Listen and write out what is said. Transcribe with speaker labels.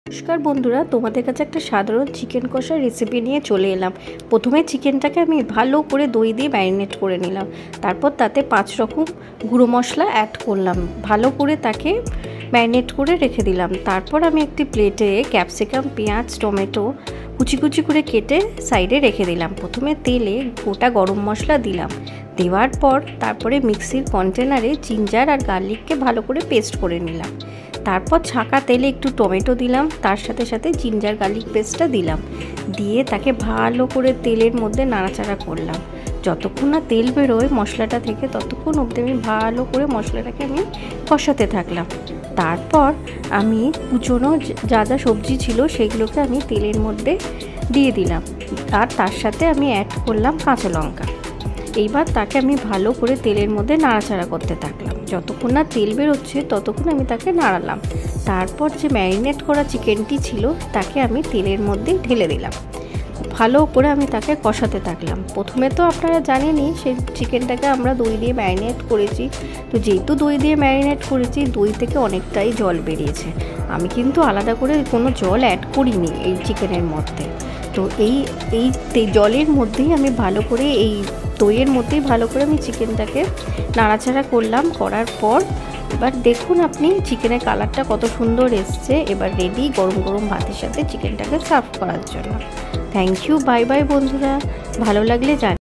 Speaker 1: নমস্কার বন্ধুরা, তোমাদের কাছে একটা সাধারণ চিকেন কষার রেসিপি নিয়ে চলে এলাম। প্রথমে চিকেনটাকে আমি ভালো করে দই দিয়ে ম্যারিনেট করে নিলাম। তারপর তাতে 5 রকম গুঁড়ো মশলা অ্যাড করলাম, ভালো করে তাকে ম্যারিনেট করে রেখে দিলাম। তারপর আমি একটি প্লেটে ক্যাপসিকাম, পেঁয়াজ, টমেটো কুচি কুচি করে কেটে সাইডে রেখে দিলাম। প্রথমে তেলে গোটা গরম মশলা দিলাম, দেওয়ার পর তারপরে মিক্সির কন্টেনারে জিঞ্জার আর গার্লিককে ভালো করে পেস্ট করে নিলাম। তারপর ছাঁকা তেলে একটু টমেটো দিলাম, তার সাথে সাথে জিঞ্জার গার্লিক পেস্টটা দিলাম, দিয়ে তাকে ভালো করে তেলের মধ্যে নাড়াচাড়া করলাম। যতক্ষণ না তেল বেরোয় মশলাটা থেকে ততক্ষণ অবধি আমি ভালো করে মশলাটাকে আমি কষাতে থাকলাম। তারপর আমি কুচনো যা যা সবজি ছিল সেগুলোকে আমি তেলের মধ্যে দিয়ে দিলাম, আর তার সাথে আমি অ্যাড করলাম কাঁচা লঙ্কা। এইবার তাকে আমি ভালো করে তেলের মধ্যে নাড়াচাড়া করতে থাকলাম। যতক্ষণ না তেল বেরোচ্ছে ততক্ষণ আমি তাকে নাড়ালাম। তারপর যে ম্যারিনেট করা চিকেনটি ছিল তাকে আমি তেলের মধ্যে ঢেলে দিলাম, ভালো করে আমি তাকে কষাতে থাকলাম। প্রথমে তো আপনারা জানেনই সেই চিকেনটাকে আমরা দই দিয়ে ম্যারিনেট করেছি, তো যেহেতু দই দিয়ে ম্যারিনেট করেছি দই থেকে অনেকটাই জল বেরিয়েছে। আমি কিন্তু আলাদা করে কোনো জল অ্যাড করিনি এই চিকেনের মধ্যে। তো এই জলের মধ্যেই আমি ভালো করে এই দইয়ের মধ্যেই ভালো করে আমি চিকেনটাকে নাড়াচাড়া করলাম। করার পর এবার দেখুন আপনি চিকেনের কালারটা কত সুন্দর এসছে। এবার রেডি গরম গরম ভাতের সাথে চিকেনটাকে সার্ভ করার জন্য। থ্যাংক ইউ, বাই বাই বন্ধুরা। ভালো লাগলে জান।